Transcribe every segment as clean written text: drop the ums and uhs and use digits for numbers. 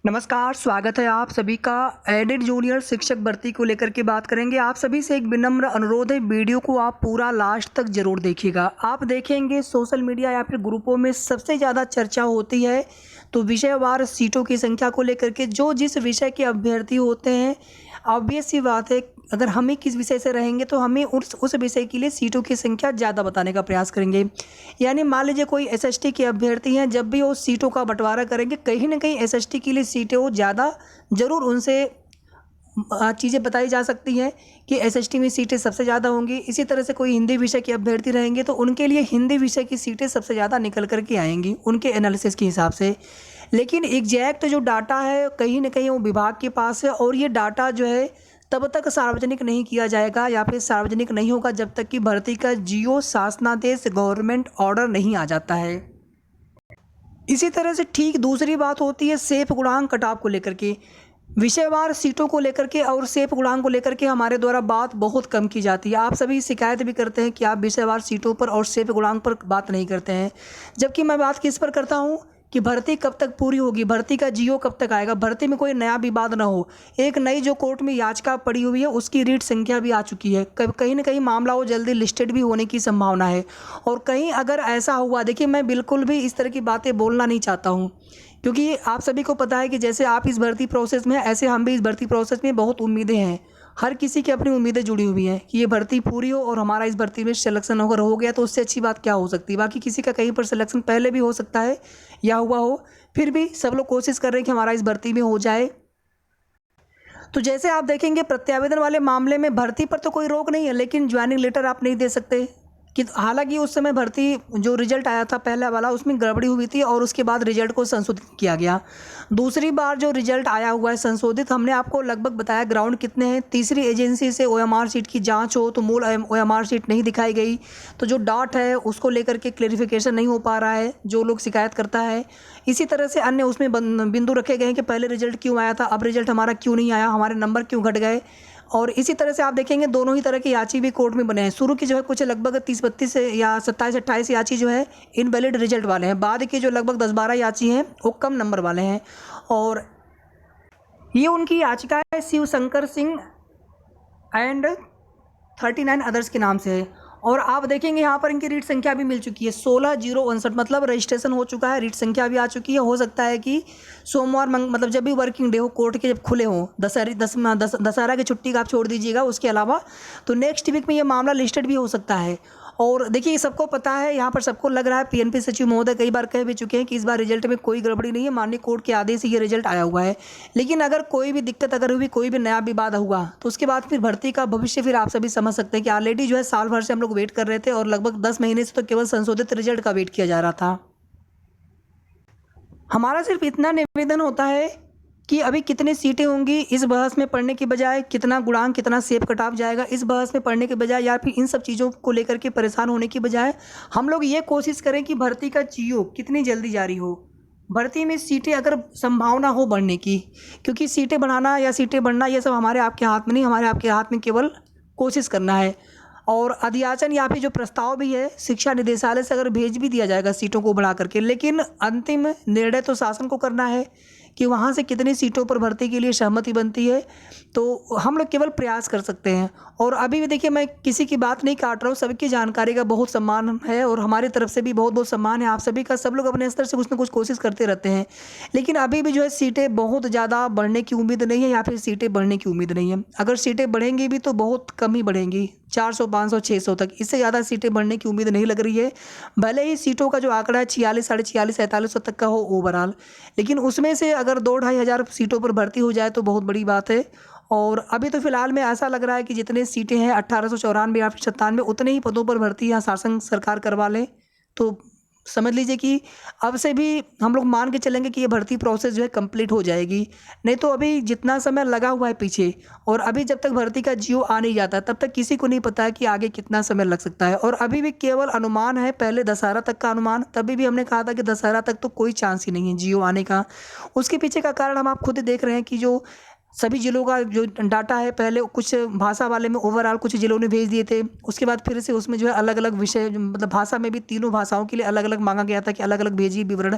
नमस्कार, स्वागत है आप सभी का। एडेड जूनियर शिक्षक भर्ती को लेकर के बात करेंगे। आप सभी से एक विनम्र अनुरोध है, वीडियो को आप पूरा लास्ट तक ज़रूर देखिएगा। आप देखेंगे सोशल मीडिया या फिर ग्रुपों में सबसे ज़्यादा चर्चा होती है तो विषयवार सीटों की संख्या को लेकर के। जो जिस विषय के अभ्यर्थी होते हैं, ऑब्वियस सी बात है, अगर हम ही किस विषय से रहेंगे तो हमें उस विषय के लिए सीटों की संख्या ज़्यादा बताने का प्रयास करेंगे। यानी मान लीजिए कोई एसएसटी के अभ्यर्थी हैं, जब भी वो सीटों का बंटवारा करेंगे कहीं ना कहीं एसएसटी के लिए सीटें वो ज़्यादा ज़रूर उनसे चीज़ें बताई जा सकती हैं कि एसएसटी में सीटें सबसे ज़्यादा होंगी। इसी तरह से कोई हिंदी विषय के अभ्यर्थी रहेंगे तो उनके लिए हिंदी विषय की सीटें सबसे ज़्यादा निकल कर के आएंगी उनके एनालिसिस के हिसाब से। लेकिन एग्जैक्ट जो डाटा है कहीं ना कहीं वो विभाग के पास है, और ये डाटा जो है तब तक सार्वजनिक नहीं किया जाएगा या फिर सार्वजनिक नहीं होगा जब तक कि भर्ती का जियो शासनादेश गवर्नमेंट ऑर्डर नहीं आ जाता है। इसी तरह से ठीक दूसरी बात होती है सेफ गुणांक कटाव को लेकर के। विषयवार सीटों को लेकर के और सेफ गुणांक को लेकर के हमारे द्वारा बात बहुत कम की जाती है। आप सभी शिकायत भी करते हैं कि आप विषयवार सीटों पर और सेफ गुणांक पर बात नहीं करते हैं, जबकि मैं बात किस पर करता हूँ कि भर्ती कब तक पूरी होगी, भर्ती का जियो कब तक आएगा, भर्ती में कोई नया विवाद ना हो। एक नई जो कोर्ट में याचिका पड़ी हुई है उसकी रीट संख्या भी आ चुकी है। कहीं ना कहीं मामला वो जल्दी लिस्टेड भी होने की संभावना है। और कहीं अगर ऐसा हुआ, देखिए मैं बिल्कुल भी इस तरह की बातें बोलना नहीं चाहता हूँ, क्योंकि आप सभी को पता है कि जैसे आप इस भर्ती प्रोसेस में हैं ऐसे हम भी इस भर्ती प्रोसेस में बहुत उम्मीदें हैं। हर किसी की अपनी उम्मीदें जुड़ी हुई हैं कि ये भर्ती पूरी हो और हमारा इस भर्ती में सिलेक्शन अगर हो गया तो उससे अच्छी बात क्या हो सकती है। बाकी किसी का कहीं पर सिलेक्शन पहले भी हो सकता है या हुआ हो, फिर भी सब लोग कोशिश कर रहे हैं कि हमारा इस भर्ती में हो जाए। तो जैसे आप देखेंगे प्रत्यावेदन वाले मामले में भर्ती पर तो कोई रोक नहीं है, लेकिन ज्वाइनिंग लेटर आप नहीं दे सकते कि हालांकि उस समय भर्ती जो रिजल्ट आया था पहला वाला उसमें गड़बड़ी हुई थी और उसके बाद रिजल्ट को संशोधित किया गया। दूसरी बार जो रिजल्ट आया हुआ है संशोधित, हमने आपको लगभग बताया ग्राउंड कितने हैं। तीसरी एजेंसी से ओएमआर शीट की जांच हो तो मूल ओएमआर शीट नहीं दिखाई गई, तो जो डाट है उसको लेकर के क्लेरिफिकेशन नहीं हो पा रहा है जो लोग शिकायत करता है। इसी तरह से अन्य उसमें बिंदु रखे गए हैं कि पहले रिजल्ट क्यों आया था, अब रिजल्ट हमारा क्यों नहीं आया, हमारे नंबर क्यों घट गए। और इसी तरह से आप देखेंगे दोनों ही तरह की याची भी कोर्ट में बने हैं। शुरू की जो है कुछ लगभग 30-32 या 27-28 याची जो है इनवैलिड रिजल्ट वाले हैं, बाद के जो लगभग 10-12 याची हैं वो कम नंबर वाले हैं। और ये उनकी याचिका है शिव शंकर सिंह एंड 39 अदर्स के नाम से है। और आप देखेंगे यहाँ पर इनकी रीट संख्या भी मिल चुकी है 16,059, मतलब रजिस्ट्रेशन हो चुका है, रीट संख्या भी आ चुकी है। हो सकता है कि सोमवार मतलब जब भी वर्किंग डे हो कोर्ट के जब खुले हों, दशहरा की छुट्टी का आप छोड़ दीजिएगा, उसके अलावा तो नेक्स्ट वीक में ये मामला लिस्टेड भी हो सकता है। और देखिए सबको पता है, यहाँ पर सबको लग रहा है, पीएनपी सचिव महोदय कई बार कह भी चुके हैं कि इस बार रिजल्ट में कोई गड़बड़ी नहीं है, माननीय कोर्ट के आदेश से ये रिजल्ट आया हुआ है। लेकिन अगर कोई भी दिक्कत अगर हुई, कोई भी नया विवाद हुआ तो उसके बाद फिर भर्ती का भविष्य फिर आप सभी समझ सकते हैं कि ऑलरेडी जो है साल भर से हम लोग वेट कर रहे थे और लगभग 10 महीने से तो केवल संशोधित रिजल्ट का वेट किया जा रहा था। हमारा सिर्फ इतना निवेदन होता है कि अभी कितनी सीटें होंगी इस बहस में पढ़ने के बजाय, कितना गुणांक कितना सेफ कटाव जाएगा इस बहस में पढ़ने के बजाय, या फिर इन सब चीज़ों को लेकर के परेशान होने की बजाय हम लोग ये कोशिश करें कि भर्ती का जियो कितनी जल्दी जारी हो। भर्ती में सीटें अगर संभावना हो बढ़ने की, क्योंकि सीटें बढ़ाना या सीटें बढ़ना ये सब हमारे आपके हाथ में नहीं, हमारे आपके हाथ में केवल कोशिश करना है। और अध्याचन या फिर जो प्रस्ताव भी है शिक्षा निदेशालय से अगर भेज भी दिया जाएगा सीटों को बढ़ा करके, लेकिन अंतिम निर्णय तो शासन को करना है कि वहाँ से कितनी सीटों पर भर्ती के लिए सहमति बनती है। तो हम लोग केवल प्रयास कर सकते हैं। और अभी भी देखिए मैं किसी की बात नहीं काट रहा हूँ, सबकी जानकारी का बहुत सम्मान है और हमारी तरफ से भी बहुत बहुत सम्मान है आप सभी का। सब लोग अपने स्तर से कुछ ना कुछ कोशिश करते रहते हैं, लेकिन अभी भी जो है सीटें बहुत ज़्यादा बढ़ने की उम्मीद नहीं है या फिर सीटें बढ़ने की उम्मीद नहीं है। अगर सीटें बढ़ेंगी भी तो बहुत कम ही बढ़ेंगी, 400, 500, 600 तक, इससे ज़्यादा सीटें बढ़ने की उम्मीद नहीं लग रही है। भले ही सीटों का जो आंकड़ा है 46, 46, 4700 तक का हो ओवरऑल, लेकिन उसमें से अगर 2-2.5 हज़ार सीटों पर भर्ती हो जाए तो बहुत बड़ी बात है। और अभी तो फिलहाल में ऐसा लग रहा है कि जितने सीटें हैं 1894 या फिर 97 उतने ही पदों पर भर्ती यहाँ शासन सरकार करवा लें तो समझ लीजिए कि अब से भी हम लोग मान के चलेंगे कि ये भर्ती प्रोसेस जो है कंप्लीट हो जाएगी। नहीं तो अभी जितना समय लगा हुआ है पीछे, और अभी जब तक भर्ती का जियो आ नहीं जाता तब तक किसी को नहीं पता है कि आगे कितना समय लग सकता है। और अभी भी केवल अनुमान है, पहले दशहरा तक का अनुमान, तभी भी हमने कहा था कि दशहरा तक तो कोई चांस ही नहीं है जियो आने का। उसके पीछे का कारण हम आप खुद देख रहे हैं कि जो सभी ज़िलों का जो डाटा है, पहले कुछ भाषा वाले में ओवरऑल कुछ ज़िलों ने भेज दिए थे। उसके बाद फिर से उसमें जो है अलग अलग विषय, मतलब भाषा में भी तीनों भाषाओं के लिए अलग अलग मांगा गया था कि अलग अलग भेजिए विवरण।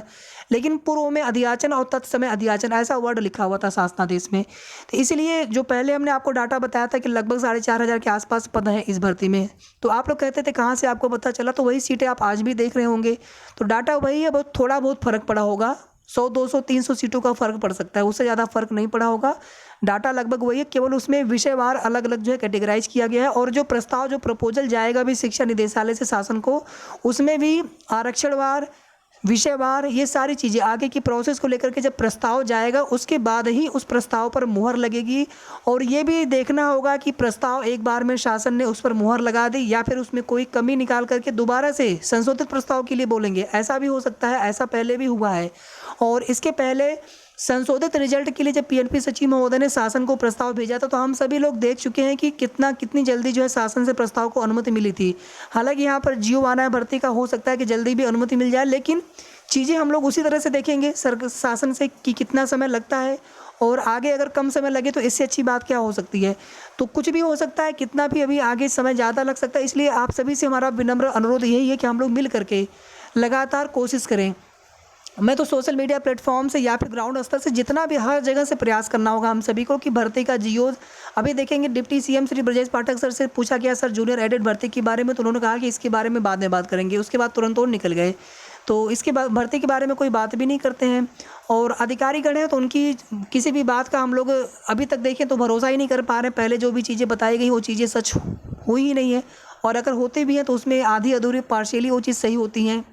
लेकिन पूर्व में अध्याचन और तत्समय अध्याचन ऐसा वर्ड लिखा हुआ था शासनादेश में। तो इसलिए जो पहले हमने आपको डाटा बताया था कि लगभग 4,500 के आसपास पद हैं इस भर्ती में, तो आप लोग कहते थे कहाँ से आपको पता चला, तो वही सीटें आप आज भी देख रहे होंगे। तो डाटा वही है, बहुत थोड़ा बहुत फ़र्क पड़ा होगा, 100, 200, 300 सीटों का फ़र्क पड़ सकता है, उससे ज़्यादा फ़र्क नहीं पड़ा होगा। डाटा लगभग वही है, केवल उसमें विषयवार अलग अलग जो है कैटेगराइज किया गया है। और जो प्रस्ताव, जो प्रपोजल जाएगा भी शिक्षा निदेशालय से शासन को, उसमें भी आरक्षणवार, विषयवार, ये सारी चीज़ें आगे की प्रोसेस को लेकर के जब प्रस्ताव जाएगा उसके बाद ही उस प्रस्ताव पर मुहर लगेगी। और ये भी देखना होगा कि प्रस्ताव एक बार में शासन ने उस पर मुहर लगा दी या फिर उसमें कोई कमी निकाल करके दोबारा से संशोधित प्रस्ताव के लिए बोलेंगे, ऐसा भी हो सकता है। ऐसा पहले भी हुआ है। और इसके पहले संशोधित रिजल्ट के लिए जब पीएनपी सचिव महोदय ने शासन को प्रस्ताव भेजा था, तो हम सभी लोग देख चुके हैं कि कितनी जल्दी जो है शासन से प्रस्ताव को अनुमति मिली थी। हालांकि यहाँ पर जीओ आना है भर्ती का, हो सकता है कि जल्दी भी अनुमति मिल जाए, लेकिन चीज़ें हम लोग उसी तरह से देखेंगे शासन से कि कितना समय लगता है। और आगे अगर कम समय लगे तो इससे अच्छी बात क्या हो सकती है। तो कुछ भी हो सकता है, कितना भी अभी आगे समय ज़्यादा लग सकता है। इसलिए आप सभी से हमारा विनम्र अनुरोध यही है कि हम लोग मिल करके लगातार कोशिश करें। मैं तो सोशल मीडिया प्लेटफॉर्म से या फिर ग्राउंड स्तर से जितना भी हर जगह से प्रयास करना होगा हम सभी को कि भर्ती का जीओ। अभी देखेंगे deputy CM Shri Brajesh Pathak sir से पूछा गया सर जूनियर एडेड भर्ती के बारे में, तो उन्होंने कहा कि इसके बारे में बाद में बात करेंगे। उसके बाद तुरंत और निकल गए। तो इसके बाद भर्ती के बारे में कोई बात भी नहीं करते हैं। और अधिकारीगण हैं तो उनकी किसी भी बात का हम लोग अभी तक देखें तो भरोसा ही नहीं कर पा रहे। पहले जो भी चीज़ें बताई गई वो चीज़ें सच हुई ही नहीं है, और अगर होते भी हैं तो उसमें आधी अधूरी पार्शियली वो चीज़ सही होती हैं।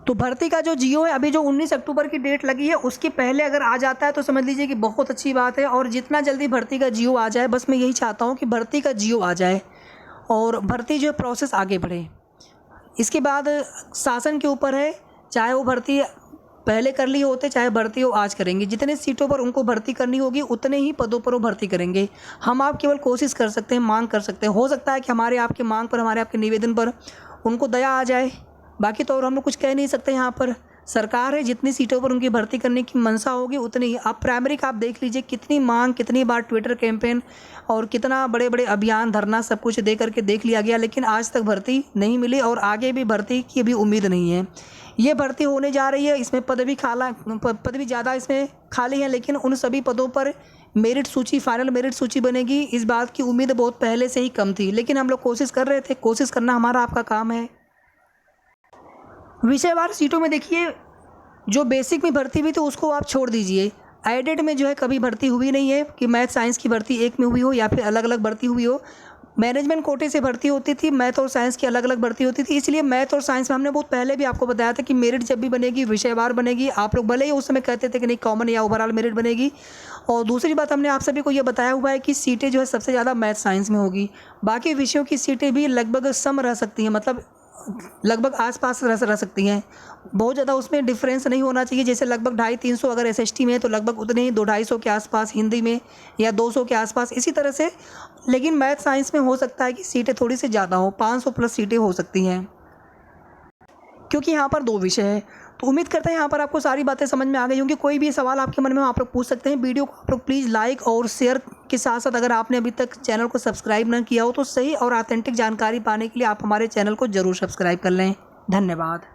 तो भर्ती का जो जीओ है, अभी जो 19 अक्टूबर की डेट लगी है, उसके पहले अगर आ जाता है तो समझ लीजिए कि बहुत अच्छी बात है। और जितना जल्दी भर्ती का जीओ आ जाए, बस मैं यही चाहता हूँ कि भर्ती का जीओ आ जाए और भर्ती जो प्रोसेस आगे बढ़े। इसके बाद शासन के ऊपर है, चाहे वो भर्ती पहले कर ली होते, चाहे भर्ती वो आज करेंगे। जितने सीटों पर उनको भर्ती करनी होगी उतने ही पदों पर वो भर्ती करेंगे। हम आप केवल कोशिश कर सकते हैं, मांग कर सकते हैं। हो सकता है कि हमारे आपके मांग पर, हमारे आपके निवेदन पर उनको दया आ जाए, बाकी तो और हम लोग कुछ कह नहीं सकते। यहाँ पर सरकार है, जितनी सीटों पर उनकी भर्ती करने की मंशा होगी उतनी ही। आप प्राइमरी का आप देख लीजिए, कितनी मांग, कितनी बार ट्विटर कैंपेन और कितना बड़े बड़े अभियान, धरना सब कुछ दे करके देख लिया गया, लेकिन आज तक भर्ती नहीं मिली और आगे भी भर्ती की अभी उम्मीद नहीं है। ये भर्ती होने जा रही है, इसमें पद भी ज़्यादा इसमें खाली हैं, लेकिन उन सभी पदों पर मेरिट सूची, फाइनल मेरिट सूची बनेगी, इस बात की उम्मीद बहुत पहले से ही कम थी। लेकिन हम लोग कोशिश कर रहे थे, कोशिश करना हमारा आपका काम है। विषयवार सीटों में देखिए, जो बेसिक में भर्ती हुई तो उसको आप छोड़ दीजिए। एडेड में जो है कभी भर्ती हुई नहीं है कि मैथ साइंस की भर्ती एक में हुई हो या फिर अलग अलग भर्ती हुई हो। मैनेजमेंट कोटे से भर्ती होती थी, मैथ और साइंस की अलग अलग भर्ती होती थी। इसलिए मैथ और साइंस में हमने बहुत पहले भी आपको बताया था कि मेरिट जब भी बनेगी विषयवार बनेगी। आप लोग भले ही उस समय कहते थे कि नहीं कॉमन या ओवरऑल मेरिट बनेगी। और दूसरी बात, हमने आप सभी को ये बताया हुआ है कि सीटें जो है सबसे ज़्यादा मैथ साइंस में होगी। बाकी विषयों की सीटें भी लगभग सम रह सकती हैं, मतलब लगभग आसपास रह सकती हैं। बहुत ज़्यादा उसमें डिफरेंस नहीं होना चाहिए। जैसे लगभग 250-300 अगर एसएसटी में है तो लगभग उतने ही 200-250 के आसपास हिंदी में, या 200 के आसपास, इसी तरह से। लेकिन मैथ साइंस में हो सकता है कि सीटें थोड़ी सी ज़्यादा हो, 500 प्लस सीटें हो सकती हैं, क्योंकि यहाँ पर 2 विषय है। तो उम्मीद करते हैं यहाँ पर आपको सारी बातें समझ में आ गई होंगी। कोई भी सवाल आपके मन में आप लोग पूछ सकते हैं। वीडियो को आप लोग प्लीज़ लाइक और शेयर के साथ साथ अगर आपने अभी तक चैनल को सब्सक्राइब न किया हो तो सही और ऑथेंटिक जानकारी पाने के लिए आप हमारे चैनल को ज़रूर सब्सक्राइब कर लें। धन्यवाद।